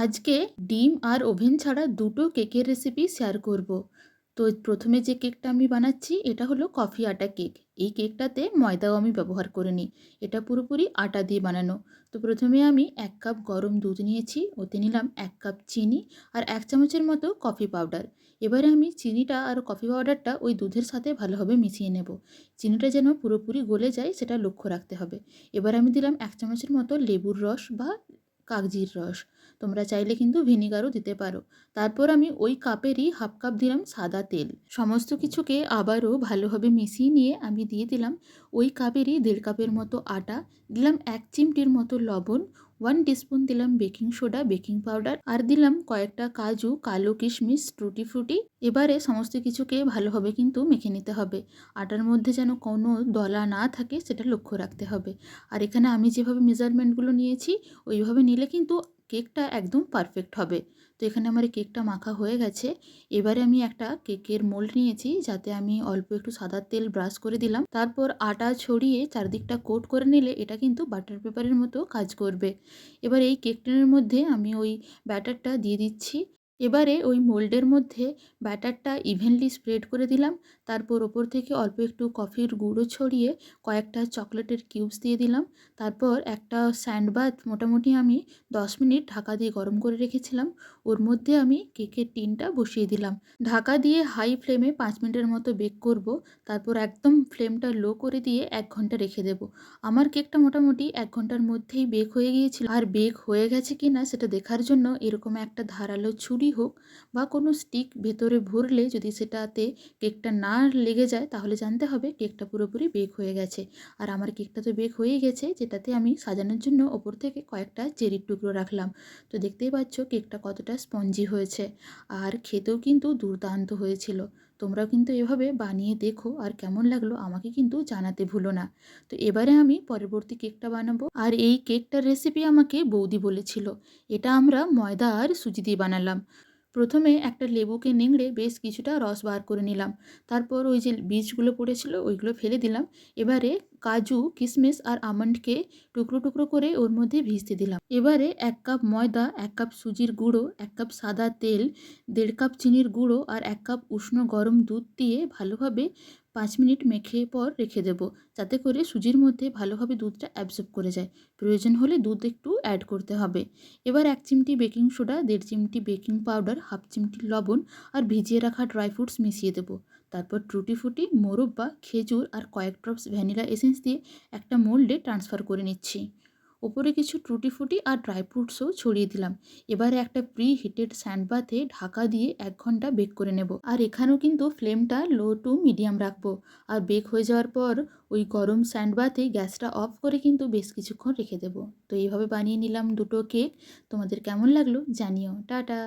আজকে ডিম আর ওভেন ছাড়া দুটো কেকের রেসিপি শেয়ার করব। তো প্রথমে যে কেকটা আমি বানাচ্ছি এটা হলো কফি আটা কেক। এই কেকটাতে ময়দাও আমি ব্যবহার করিনি, এটা পুরোপুরি আটা দিয়ে বানানো। তো প্রথমে আমি 1 কাপ গরম দুধ নিয়েছি, ওতে নিলাম 1 কাপ চিনি আর 1 চামচের মতো কফি পাউডার। এবারে আমি চিনিটা আর কফি পাউডারটা ওই দুধের সাথে ভালোভাবে মিশিয়ে নেব। চিনিটা যেন পুরোপুরি গলে যায় সেটা লক্ষ্য রাখতে হবে। এবার আমি দিলাম 1 চামচের মতো লেবুর রস বা কাগজির রস। তোমরা চাইলে কিন্তু ভিনিগারও দিতে পারো। তারপর আমি ওই কাপেরই 1/2 কাপ দিলাম সাদা তেল। সমস্ত কিছুকে আবারও ভালোভাবে মিশিয়ে নিয়ে আমি দিয়ে দিলাম ওই কাপেরই 1.5 কাপের মতো আটা, দিলাম 1 চিমটির মতো লবণ, 1 টিস্পুন দিলাম বেকিং সোডা, বেকিং পাউডার, আর দিলাম কয়েকটা কাজু, কালো কিশমিশ, টুটি ফ্রুটি। এবারে সমস্ত কিছুকে ভালোভাবে কিন্তু মেখে নিতে হবে। আটার মধ্যে যেন কোনো দলা না থাকে সেটা লক্ষ্য রাখতে হবে। আর এখানে আমি যেভাবে মেজারমেন্টগুলো নিয়েছি ওইভাবে নিলে কিন্তু কেকটা একদম পারফেক্ট হবে। তো এখানে আমার কেকটা মাখা হয়ে গেছে। এবারে আমি একটা কেকের মোল্ড নিয়েছি, যাতে আমি অল্প একটু সাদা তেল ব্রাশ করে দিলাম। তারপর আটা ছড়িয়ে চারদিকটা কোট করে নিলে এটা কিন্তু বাটার পেপারের মতো কাজ করবে। এবার এই কেক টিনের মধ্যে আমি ওই ব্যাটারটা দিয়ে দিচ্ছি। এবারে ওই মোল্ডের মধ্যে ব্যাটারটা ইভেনলি স্প্রেড করে দিলাম। তারপর ওপর থেকে অল্প একটু কফির গুঁড়ো ছড়িয়ে কয়েকটা চকলেটের কিউবস দিয়ে দিলাম। তারপর একটা স্যান্ডবাথ মোটামুটি আমি 10 মিনিট ঢাকা দিয়ে গরম করে রেখেছিলাম, ওর মধ্যে আমি কেকের টিনটা বসিয়ে দিলাম। ঢাকা দিয়ে হাই ফ্লেমে 5 মিনিটের মতো বেক করব। তারপর একদম ফ্লেমটা লো করে দিয়ে 1 ঘন্টা রেখে দেব। আমার কেকটা মোটামুটি 1 ঘন্টার মধ্যেই বেক হয়ে গিয়েছিল। আর বেক হয়ে গেছে কি না সেটা দেখার জন্য এরকম একটা ধারালো ছুরি হোক বা কোনো স্টিক ভেতরে ভরলে যদি সেটাতে কেকটা না লেগে যায় তাহলে জানতে হবে কেকটা পুরোপুরি বেক হয়ে গেছে। আর আমার কেকটা তো বেক হয়েই গেছে, যেটাতে আমি সাজানোর জন্য ওপর থেকে কয়েকটা চেরির টুকরো রাখলাম। তো দেখতেই পাচ্ছ কেকটা কতটা স্পঞ্জি হয়েছে, আর খেতেও কিন্তু দুর্দান্ত হয়েছিল। তোমরাও কিন্তু এভাবে বানিয়ে দেখো, আর কেমন লাগলো আমাকে কিন্তু জানাতে ভুলো না। তো এবারে আমি পরবর্তী কেকটা বানাবো, আর এই কেকটার রেসিপি আমাকে বৌদি বলেছিল। এটা আমরা ময়দা আর সুজি দিয়ে বানালাম। প্রথমে একটা লেবুকে নিংড়ে বেশ কিছুটা রস বার করে নিলাম। তারপর ওই যে বীজগুলো পড়েছিল ওইগুলো ফেলে দিলাম। এবারে কাজু, কিশমিশ আর আমন্ডকে টুকরো টুকরো করে ওর মধ্যে ভিজতে দিলাম। এবারে 1 কাপ ময়দা, 1 কাপ সুজির গুঁড়ো, 1 কাপ সাদা তেল, 1.5 কাপ চিনির গুঁড়ো আর 1 কাপ উষ্ণ গরম দুধ দিয়ে ভালোভাবে 5 মিনিট মেখে পর রেখে দেব, যাতে করে সুজির মধ্যে ভালোভাবে দুধটা অ্যাবজর্ব করে যায়। প্রয়োজন হলে দুধ একটু অ্যাড করতে হবে। এবার 1 চিমটি বেকিং সোডা, 1.5 চিমটি বেকিং পাউডার, 1/2 চিমটি লবণ আর ভিজিয়ে রাখা ড্রাই ফ্রুটস মিশিয়ে দেবো। তারপর টুটি ফুটি, মোরব্বা, খেজুর আর কয়েক ড্রপস ভ্যানিলা এসেন্স দিয়ে একটা মোল্ডে ট্রান্সফার করে নিচ্ছি। ওপরে কিছু টুটি ফুটি আর ড্রাই ফ্রুটসও ছড়িয়ে দিলাম। এবারে একটা প্রি হিটেড স্যান্ডবাথে ঢাকা দিয়ে 1 ঘন্টা বেক করে নেব। আর এখানেও কিন্তু ফ্লেমটা লো টু মিডিয়াম রাখবো। আর বেক হয়ে যাওয়ার পর ওই গরম স্যান্ডবাথে গ্যাসটা অফ করে কিন্তু বেশ কিছুক্ষণ রেখে দেবো। তো এইভাবে বানিয়ে নিলাম দুটো কেক। তোমাদের কেমন লাগলো জানিও। টাটা।